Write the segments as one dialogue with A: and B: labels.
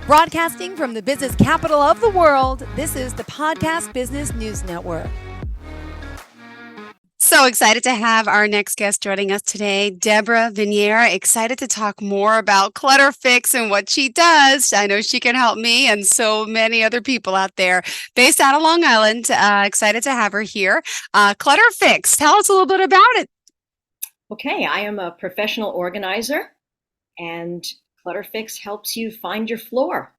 A: Broadcasting from the business capital of the world, this is the Podcast Business News Network.
B: So excited to have our next guest joining us today, Debra Viniar. Excited to talk more about Clutter Fix and what she does. I know she can help me and so many other people out there based out of Long Island. Excited to have her here. Clutter Fix, tell us a little bit about it.
C: Okay, I am a professional organizer, and Clutter Fix helps you find your floor.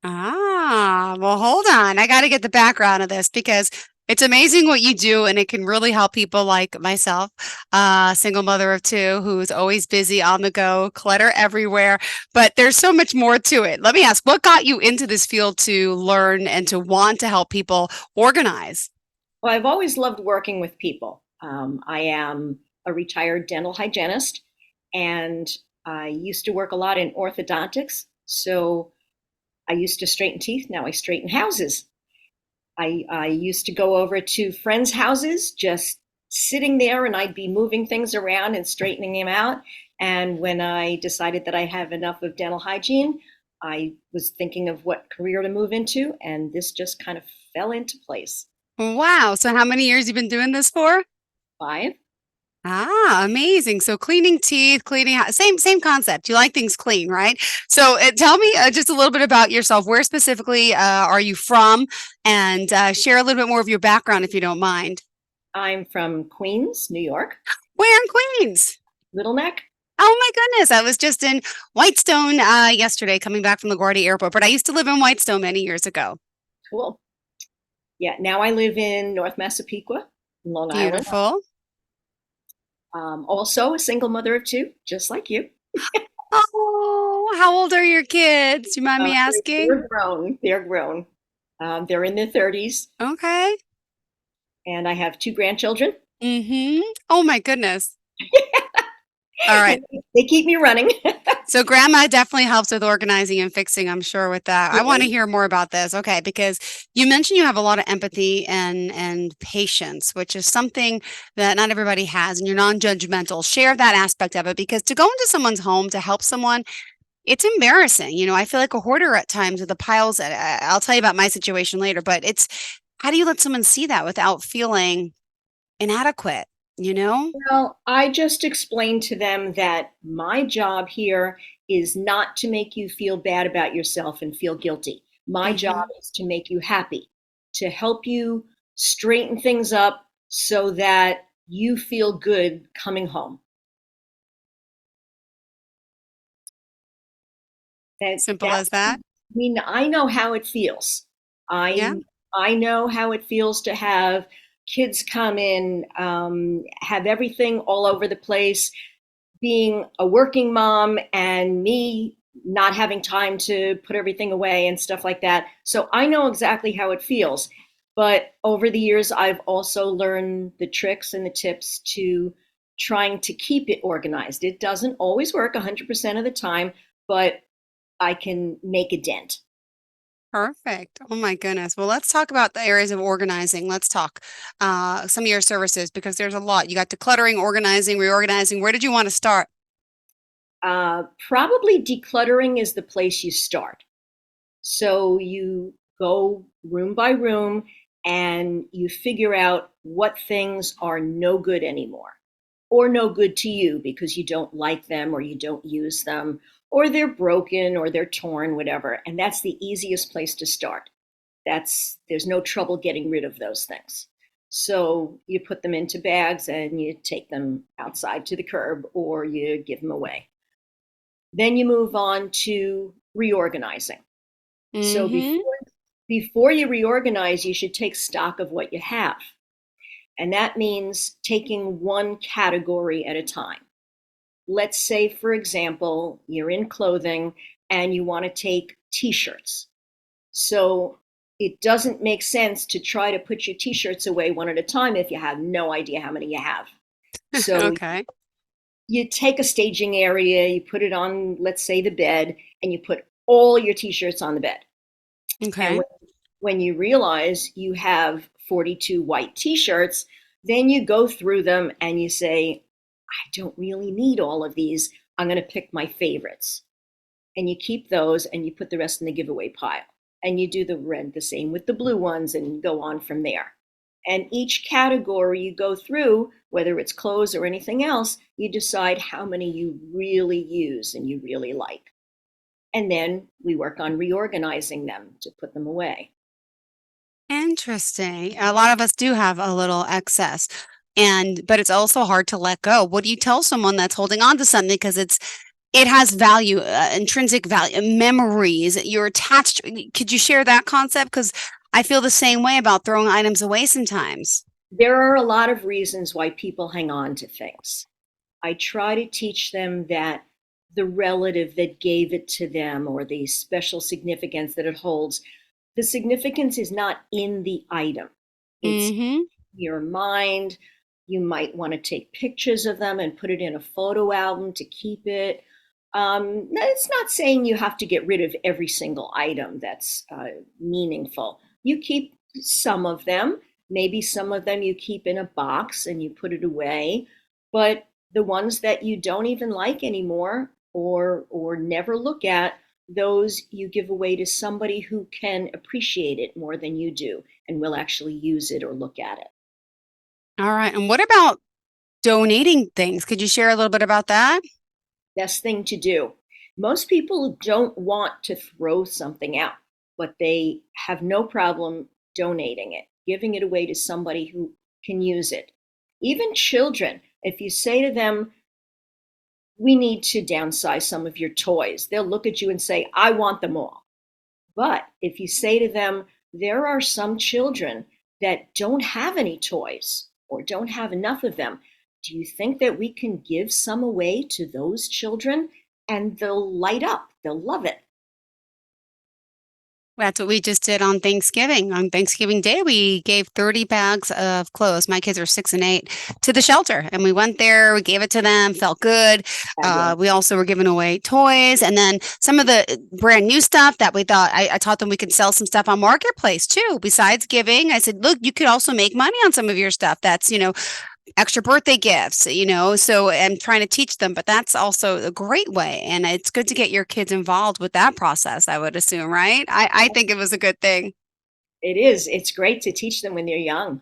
B: Well, hold on. I got to get the background of this because it's amazing what you do, and it can really help people like myself, single mother of two who's always busy on the go, clutter everywhere. But there's so much more to it. Let me ask, what got you into this field to learn and to want to help people organize?
C: Well, I've always loved working with people. I am a retired dental hygienist, and I used to work a lot in orthodontics. So I used to straighten teeth. Now I straighten houses. I used to go over to friends' houses, just sitting there, and I'd be moving things around and straightening them out. And when I decided that I have enough of dental hygiene, I was thinking of what career to move into, and this just kind of fell into place.
B: Wow. So how many years you been doing this for?
C: 5.
B: Amazing. So cleaning teeth, same concept. You like things clean, right? So tell me just a little bit about yourself. Where specifically are you from? And share a little bit more of your background if you don't mind.
C: I'm from Queens, New York.
B: Where in Queens?
C: Little Neck.
B: Oh my goodness. I was just in Whitestone yesterday coming back from LaGuardia Airport, but I used to live in Whitestone many years ago.
C: Cool. Yeah, now I live in North Massapequa, Long Island.
B: Beautiful.
C: Also a single mother of 2, just like you.
B: Oh, how old are your kids? Do you mind me asking?
C: They're grown. They're grown. They're in their 30s,
B: Okay.
C: and I have 2 grandchildren.
B: Mm-hmm. Oh my goodness. All right.
C: They keep me running.
B: So grandma definitely helps with organizing and fixing, I'm sure with that. I want to hear more about this. Okay, because you mentioned you have a lot of empathy and patience, which is something that not everybody has, and you're non-judgmental. Share that aspect of it because to go into someone's home to help someone, it's embarrassing. You know, I feel like a hoarder at times with the piles. I'll tell you about my situation later, but it's how do you let someone see that without feeling inadequate, you know?
C: Well, I just explained to them that my job here is not to make you feel bad about yourself and feel guilty. My job is to make you happy, to help you straighten things up so that you feel good coming home.
B: Simple as that.
C: I mean, I know how it feels.
B: Yeah.
C: I know how it feels to have kids come in, have everything all over the place, being a working mom and me not having time to put everything away and stuff like that. So I know exactly how it feels. But over the years, I've also learned the tricks and the tips to trying to keep it organized. It doesn't always work 100% of the time, but I can make a dent.
B: Perfect. Oh my goodness. Well, let's talk about the areas of organizing. Let's talk some of your services because there's a lot. You got decluttering, organizing, reorganizing. Where did you want to start?
C: Probably decluttering is the place you start. So you go room by room and you figure out what things are no good anymore or no good to you because you don't like them or you don't use them or they're broken or they're torn, whatever. And that's the easiest place to start. There's no trouble getting rid of those things. So you put them into bags and you take them outside to the curb or you give them away. Then you move on to reorganizing. So
B: Mm-hmm.
C: before you reorganize, you should take stock of what you have. And that means taking one category at a time. Let's say, for example, you're in clothing and you want to take t-shirts. So it doesn't make sense to try to put your t-shirts away one at a time if you have no idea how many you have. So
B: Okay.
C: you take a staging area, you put it on, let's say, the bed, and you put all your t-shirts on the bed. And
B: Okay.
C: when you realize you have 42 white t-shirts, then you go through them and you say, I don't really need all of these. I'm going to pick my favorites. and you keep those and you put the rest in the giveaway pile. And you do the same with the blue ones and go on from there. And each category you go through, whether it's clothes or anything else, you decide how many you really use and you really like. And then we work on reorganizing them to put them away.
B: Interesting. A lot of us do have a little excess. But it's also hard to let go. What do you tell someone that's holding on to something because it has value, intrinsic value, memories. You're attached. Could you share that concept? Because I feel the same way about throwing items away sometimes.
C: There are a lot of reasons why people hang on to things. I try to teach them that the relative that gave it to them or the special significance that it holds, the significance is not in the item. It's
B: Mm-hmm.
C: your mind. You might want to take pictures of them and put it in a photo album to keep it. It's not saying you have to get rid of every single item that's meaningful. You keep some of them. Maybe some of them you keep in a box and you put it away. But the ones that you don't even like anymore or never look at, those you give away to somebody who can appreciate it more than you do and will actually use it or look at it.
B: All right. And what about donating things? Could you share a little bit about that?
C: Best thing to do. Most people don't want to throw something out, but they have no problem donating it, giving it away to somebody who can use it. Even children, if you say to them, we need to downsize some of your toys, they'll look at you and say, I want them all. But if you say to them, there are some children that don't have any toys or don't have enough of them, do you think that we can give some away to those children? And they'll light up, they'll love it.
B: That's what we just did on Thanksgiving. On Thanksgiving Day, we gave 30 bags of clothes. My kids are 6 and 8 to the shelter. And we went there, we gave it to them, felt good.
C: Fabulous.
B: We also were giving away toys. And then some of the brand new stuff that we thought, I taught them we could sell some stuff on Marketplace too. Besides giving, I said, look, you could also make money on some of your stuff. That's, extra birthday gifts, so I'm trying to teach them, but that's also a great way. And it's good to get your kids involved with that process, I would assume, right? I think it was a good thing.
C: It is. It's great to teach them when they're young.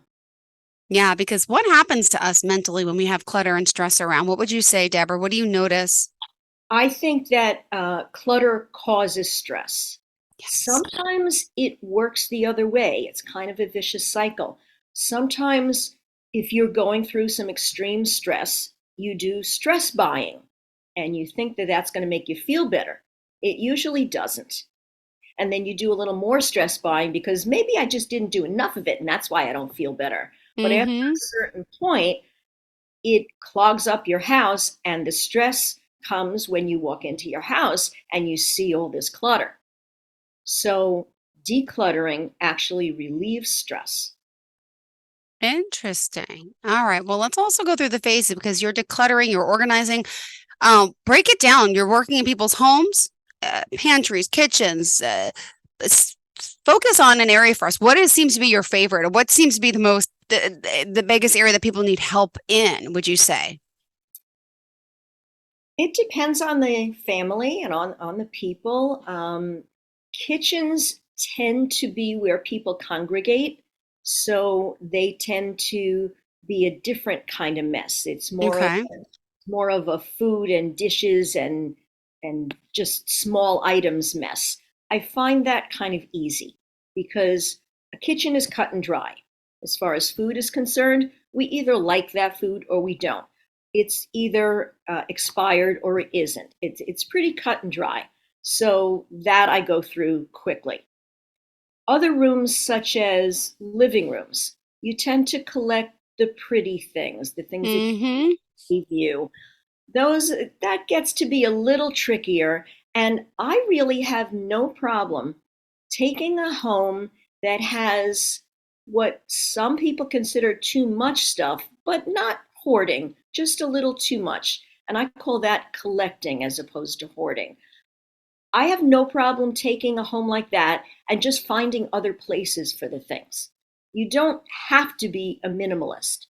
B: Yeah, because what happens to us mentally when we have clutter and stress around? What would you say, Deborah? What do you notice?
C: I think that clutter causes stress.
B: Yes.
C: Sometimes it works the other way. It's kind of a vicious cycle. Sometimes, if you're going through some extreme stress, you do stress buying and you think that that's going to make you feel better. It usually doesn't. And then you do a little more stress buying because maybe I just didn't do enough of it and that's why I don't feel better. But after
B: Mm-hmm.
C: a certain point, it clogs up your house, and the stress comes when you walk into your house and you see all this clutter. So, decluttering actually relieves stress.
B: Interesting. All right. Well, let's also go through the phases because you're decluttering, you're organizing. Break it down. You're working in people's homes, pantries, kitchens. S- Focus on an area for us. Seems to be your favorite, or what seems to be the biggest area that people need help in? Would you say?
C: It depends on the family and on the people. Kitchens tend to be where people congregate, so they tend to be a different kind of mess. It's
B: Okay.
C: more of a food and dishes and just small items mess. I find that kind of easy because a kitchen is cut and dry. As far as food is concerned, we either like that food or we don't. It's either expired or it isn't. It's pretty cut and dry. So that I go through quickly. Other rooms, such as living rooms, you tend to collect the pretty things, the things that
B: Mm-hmm.
C: you view. Those that gets to be a little trickier, and I really have no problem taking a home that has what some people consider too much stuff, but not hoarding, just a little too much. And I call that collecting as opposed to hoarding. I have no problem taking a home like that and just finding other places for the things. You don't have to be a minimalist.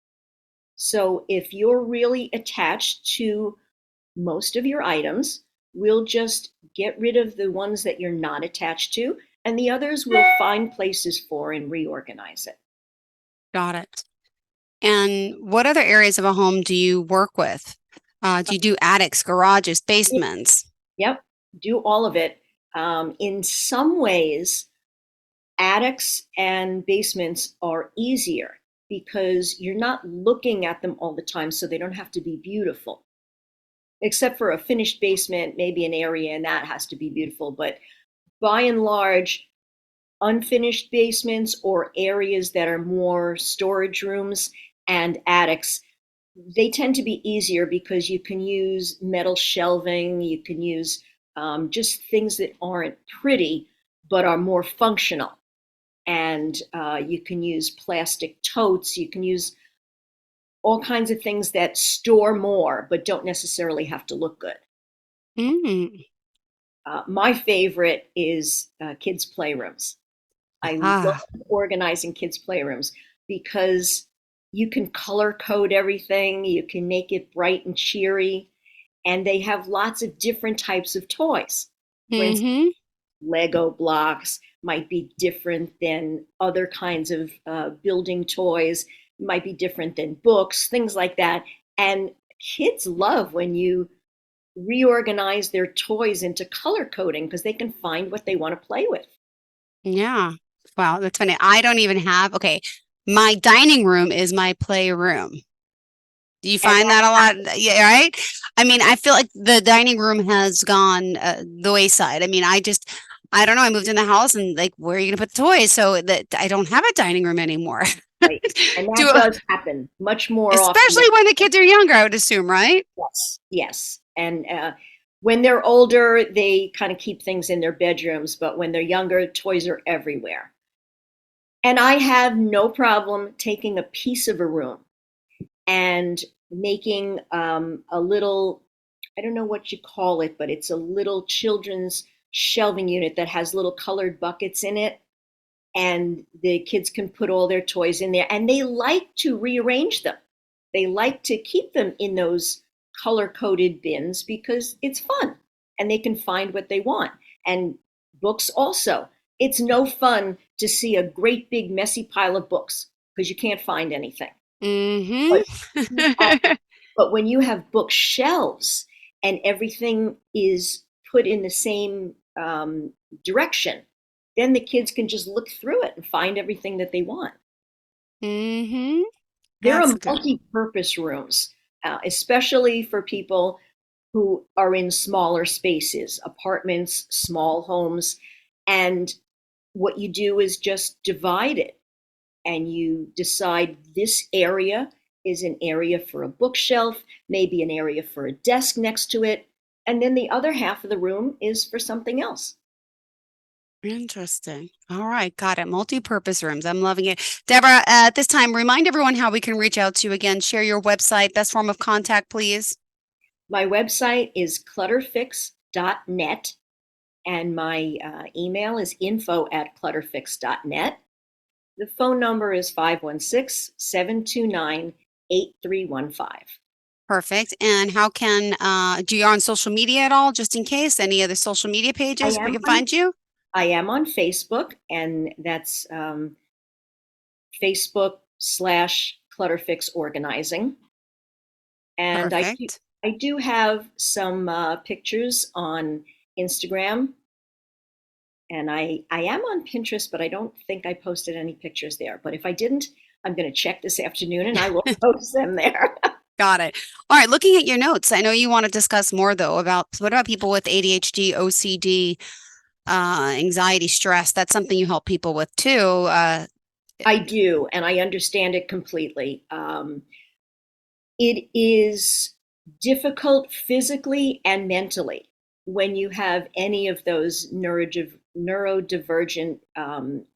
C: So if you're really attached to most of your items, we'll just get rid of the ones that you're not attached to, and the others we'll find places for and reorganize it.
B: Got it. And what other areas of a home do you work with? Do you do attics, garages, basements?
C: Yep, do all of it. In some ways, attics and basements are easier because you're not looking at them all the time, so they don't have to be beautiful. Except for a finished basement, maybe an area, and that has to be beautiful. But by and large, unfinished basements or areas that are more storage rooms and attics, they tend to be easier because you can use metal shelving, you can use just things that aren't pretty but are more functional. And you can use plastic totes, you can use all kinds of things that store more but don't necessarily have to look good.
B: Mm.
C: My favorite is kids' playrooms. I love
B: Ah,
C: organizing kids' playrooms because you can color code everything, you can make it bright and cheery, and they have lots of different types of toys. For instance,
B: mm-hmm.
C: Lego blocks might be different than other kinds of building toys, might be different than books, things like that. And kids love when you reorganize their toys into color coding because they can find what they want to play with.
B: Yeah. Wow, that's funny. I don't even have, okay, my dining room is my playroom. Do you
C: And
B: find that a lot? Yeah, right? I mean, I feel like the dining room has gone the wayside. I mean, I don't know. I moved in the house and like, where are you going to put the toys? So that I don't have a dining room anymore.
C: right, and
B: Do
C: that does happen much more often than
B: especially when the kids are younger, I would assume, right?
C: yes, yes. And when they're older, they kind of keep things in their bedrooms, but when they're younger, toys are everywhere. And I have no problem taking a piece of a room and making a little, I don't know what you call it, but it's a little children's shelving unit that has little colored buckets in it. And the kids can put all their toys in there. And they like to rearrange them. They like to keep them in those color coded bins because it's fun and they can find what they want. And books also. It's no fun to see a great big messy pile of books because you can't find anything. But
B: Mm-hmm.
C: but when you have bookshelves and everything is put in the same direction, then the kids can just look through it and find everything that they want.
B: Mm-hmm.
C: There
B: That's
C: are
B: good.
C: multi-purpose rooms, especially for people who are in smaller spaces, apartments, small homes. And what you do is just divide it and you decide this area is an area for a bookshelf, maybe an area for a desk next to it, and then the other half of the room is for something else.
B: Interesting. All right, got it. Multi-purpose rooms. I'm loving it. Deborah, at this time, remind everyone how we can reach out to you again. Share your website, best form of contact, please.
C: My website is clutterfix.net, and my email is info@clutterfix.net. The phone number is 516-729-8315.
B: Perfect. And how can do you on social media at all, just in case? Any other social media
C: I
B: pages we
C: am
B: can
C: on
B: find you?
C: I am on Facebook, and that's Facebook/Clutterfix Organizing. And
B: Perfect.
C: I do have some pictures on Instagram, and I am on Pinterest, but I don't think I posted any pictures there. But if I didn't, I'm going to check this afternoon, and I will post them there.
B: Got it. All right, looking at your notes, I know you want to discuss more though about what about people with ADHD, OCD, anxiety, stress? That's something you help people with too.
C: I do, and I understand it completely. It is difficult physically and mentally when you have any of those neurodivergent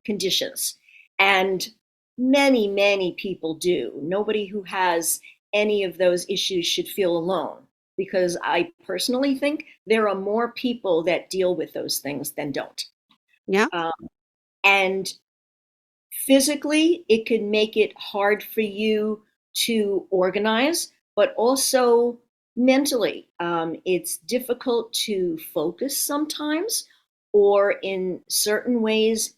C: conditions. And many, many people do. Nobody who has any of those issues should feel alone because I personally think there are more people that deal with those things than don't.
B: Yeah.
C: Um, and physically, it can make it hard for you to organize, but also Mentally, it's difficult to focus sometimes, or in certain ways,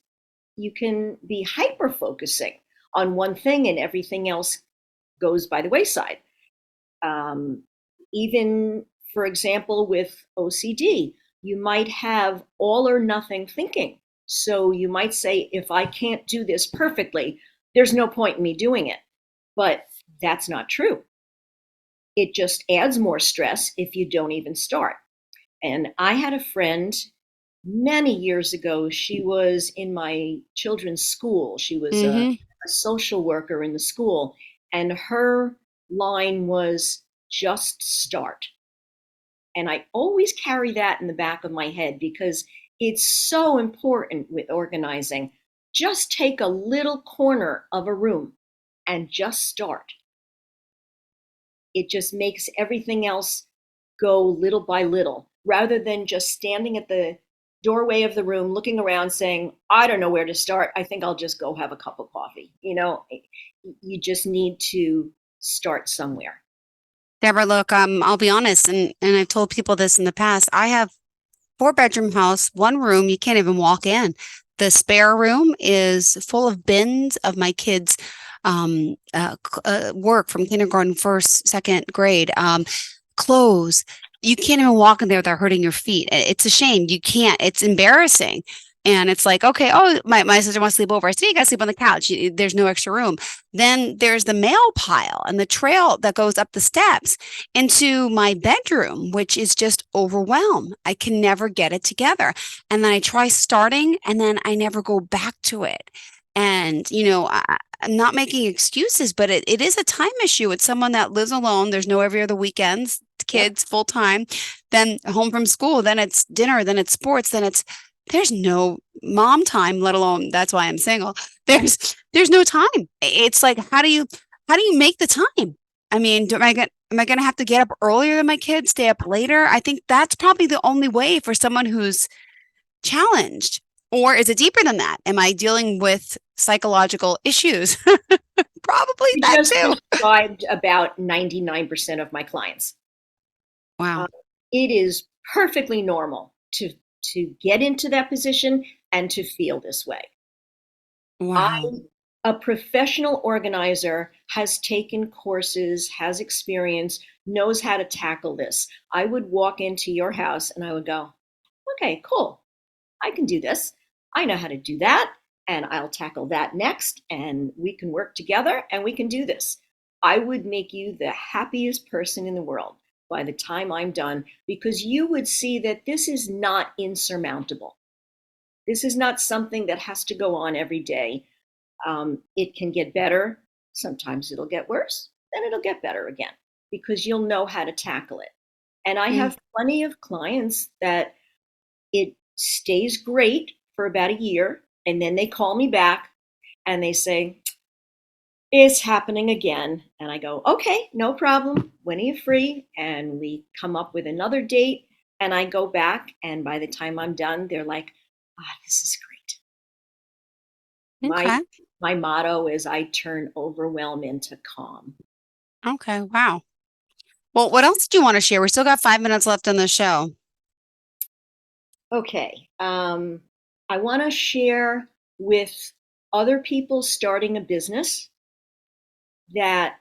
C: you can be hyper focusing on one thing and everything else goes by the wayside. Um, Even, for example, with OCD, you might have all or nothing thinking. So you might say, if I can't do this perfectly, there's no point in me doing it. But that's not true. It just adds more stress if you don't even start. And I had a friend many years ago. She was in my children's school. She was
B: Mm-hmm.
C: a social worker in the school. And her line was just start. And I always carry that in the back of my head because it's so important with organizing. Just take a little corner of a room and just start. It just makes everything else go little by little rather than just standing at the doorway of the room looking around saying, I don't know where to start. I think I'll just go have a cup of coffee. You just need to start somewhere.
B: Deborah, look, I'll be honest, and I've told people this in the past. I have four-bedroom house, one room, you can't even walk in. The spare room is full of bins of my kids' work from kindergarten, first, second grade, clothes. You can't even walk in there without hurting your feet. It's a shame. You can't. It's embarrassing. And it's like, okay, oh, my sister wants to sleep over. I said, you got to sleep on the couch. There's no extra room. Then there's the mail pile and the trail that goes up the steps into my bedroom, which is just overwhelmed. I can never get it together. And then I try starting and then I never go back to it. And, I'm not making excuses, but it is a time issue. It's someone that lives alone. There's no every other weekends,
C: Yep.
B: kids full time, then home from school, then it's dinner, then it's sports, there's no mom time, let alone that's why I'm single. There's no time. It's like, how do you make the time? I mean, am I gonna have to get up earlier than my kids, stay up later? I think that's probably the only way for someone who's challenged. Or is it deeper than that? Am I dealing with psychological issues? Probably
C: You
B: that
C: just
B: too.
C: described about 99% of my clients.
B: Wow.
C: Uh, it is perfectly normal to get into that position and to feel this way. I,
B: Wow.
C: a professional organizer, has taken courses, has experience, knows how to tackle this. I would walk into your house and I would go, okay, cool. I can do this. I know how to do that. And I'll tackle that next. And we can work together and we can do this. I would make you the happiest person in the world by the time I'm done because you would see that this is not insurmountable. This is not something that has to go on every day. It can get better. Sometimes it'll get worse. Then it'll get better again because you'll know how to tackle it. And I
B: Mm.
C: have plenty of clients that it stays great for about a year. And then they call me back and they say, it's happening again. And I go, okay, no problem. When are you free? And we come up with another date. And I go back. And by the time I'm done, they're like, this is great. My,
B: Okay.
C: my motto is I turn overwhelm into calm.
B: Okay. Wow. Well, what else do you want to share? We still got 5 minutes left on the show.
C: Okay. I want to share with other people starting a business that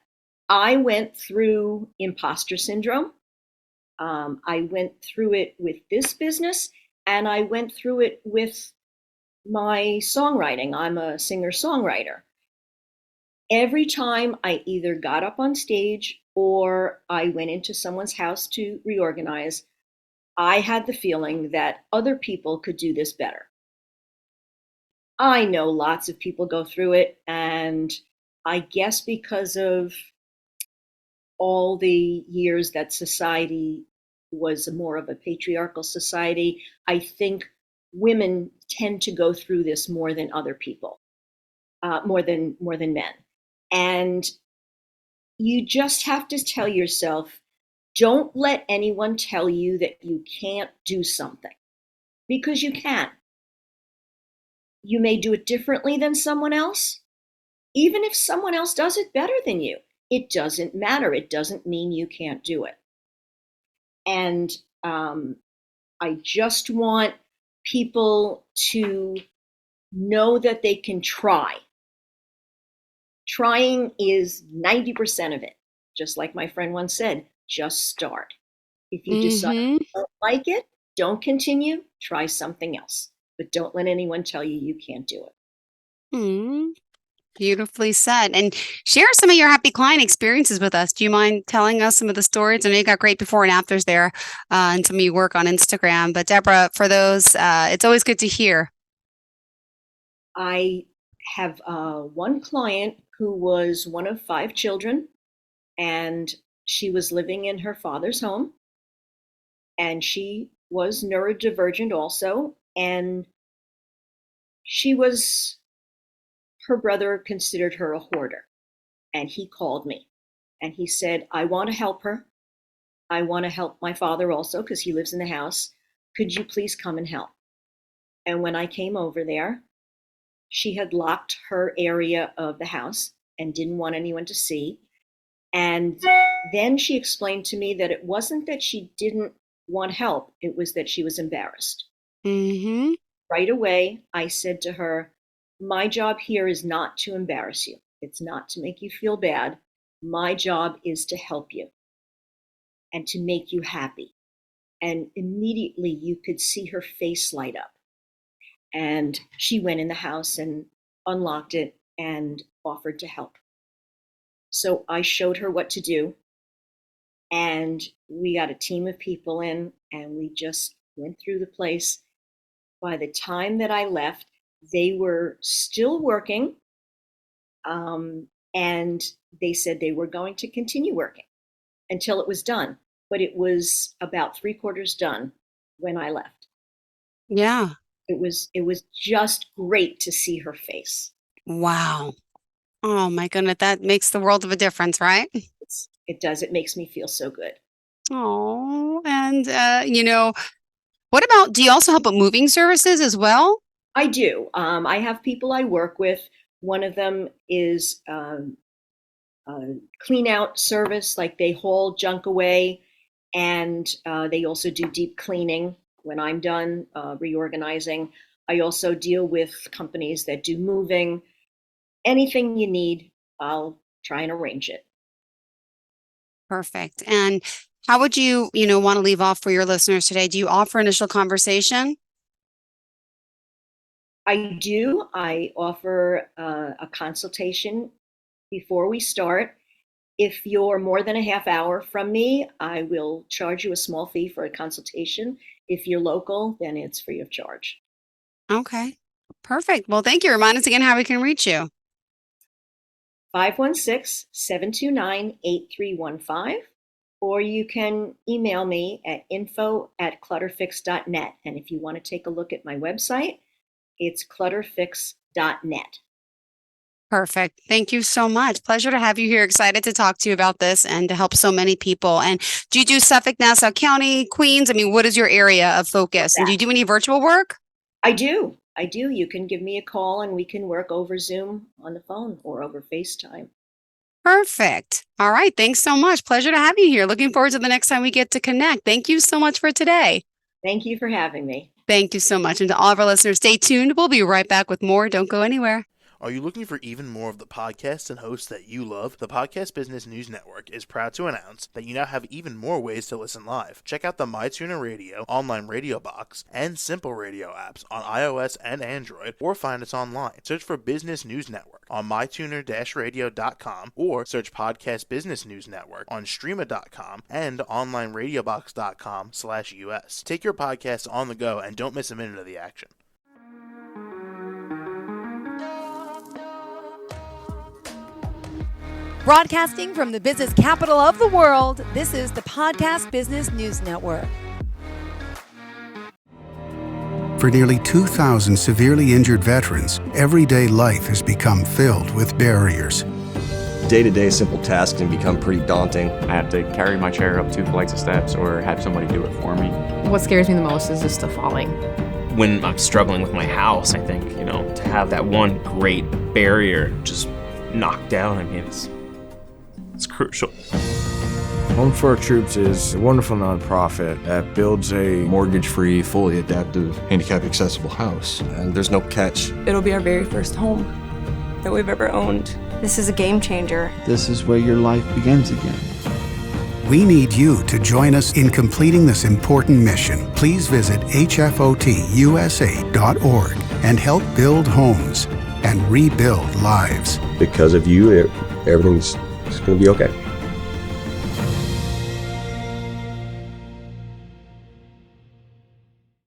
C: I went through imposter syndrome. I went through it with this business and I went through it with my songwriting. I'm a singer songwriter. Every time I either got up on stage or I went into someone's house to reorganize, I had the feeling that other people could do this better. I know lots of people go through it, and I guess because of all the years that society was more of a patriarchal society, I think women tend to go through this more than other people, more than men. And you just have to tell yourself, don't let anyone tell you that you can't do something because you can. You may do it differently than someone else. Even if someone else does it better than you, it doesn't matter. It doesn't mean you can't do it. And I just want people to know that they can try. Trying is 90% of it. Just like my friend once said, just start. If you decide
B: Mm-hmm.
C: you don't like it, don't continue, try something else. But don't let anyone tell you you can't do it.
B: Mm, beautifully said. And share some of your happy client experiences with us. Do you mind telling us some of the stories? I know you got great before and afters there, and some of your work on Instagram. But Deborah, for those, it's always good to hear.
C: I have one client who was one of 5 children, and she was living in her father's home, and she was neurodivergent also, and her brother considered her a hoarder, and he called me, and he said, I want to help her. I want to help my father also because he lives in the house. Could you please come and help? And when I came over there, she had locked her area of the house and didn't want anyone to see. And then she explained to me that it wasn't that she didn't want help, it was that she was embarrassed.
B: Mm-hmm.
C: Right away, I said to her, my job here is not to embarrass you. It's not to make you feel bad. My job is to help you and to make you happy. And immediately you could see her face light up. And she went in the house and unlocked it and offered to help. So I showed her what to do. And we got a team of people in and we just went through the place. By the time that I left, they were still working. And they said they were going to continue working until it was done. But it was about 3/4 done when I left.
B: Yeah.
C: It was just great to see her face.
B: Wow. Oh my goodness, that makes the world of a difference, right?
C: It does. It makes me feel so good.
B: Oh, and what about, do you also help with moving services as well?
C: I do. I have people I work with. One of them is a clean out service, like they haul junk away, and they also do deep cleaning when I'm done reorganizing. I also deal with companies that do moving. Anything you need, I'll try and arrange it.
B: Perfect. And how would you, want to leave off for your listeners today? Do you offer initial conversation?
C: I do. I offer a consultation before we start. If you're more than a half hour from me, I will charge you a small fee for a consultation. If you're local, then it's free of charge.
B: Okay. Perfect. Well, thank you. Remind us again how we can reach you.
C: 516-729-8315, or you can email me at info@clutterfix.net. And if you want to take a look at my website, it's clutterfix.net.
B: Perfect. Thank you so much. Pleasure to have you here. Excited to talk to you about this and to help so many people. And do you do Suffolk, Nassau County, Queens? I mean, what is your area of focus? And do you do any virtual work?
C: I do. You can give me a call and we can work over Zoom on the phone or over FaceTime.
B: Perfect. All right. Thanks so much. Pleasure to have you here. Looking forward to the next time we get to connect. Thank you so much for today.
C: Thank you for having me.
B: Thank you so much. And to all of our listeners, stay tuned. We'll be right back with more. Don't go anywhere.
D: Are you looking for even more of the podcasts and hosts that you love? The Podcast Business News Network is proud to announce that you now have even more ways to listen live. Check out the MyTuner Radio, online radio box, and Simple Radio apps on iOS and Android, or find us online. Search for Business News Network on mytuner-radio.com, or search Podcast Business News Network on streama.com and onlineradiobox.com/US. Take your podcast on the go and don't miss a minute of the action.
A: Broadcasting from the business capital of the world, this is the Podcast Business News Network.
E: For nearly 2,000 severely injured veterans, everyday life has become filled with barriers.
F: Day-to-day simple tasks can become pretty daunting.
G: I have to carry my chair up 2 flights of steps or have somebody do it for me.
H: What scares me the most is just the falling.
I: When I'm struggling with my house, I think, to have that one great barrier just knocked down, it's crucial.
J: Home for Our Troops is a wonderful nonprofit that builds a
K: mortgage-free, fully adaptive, handicap-accessible house.
F: And there's no catch.
L: It'll be our very first home that we've ever owned. This is a game changer.
M: This is where your life begins again.
E: We need you to join us in completing this important mission. Please visit hfotusa.org and help build homes and rebuild lives.
F: Because of you, everything's going to be okay.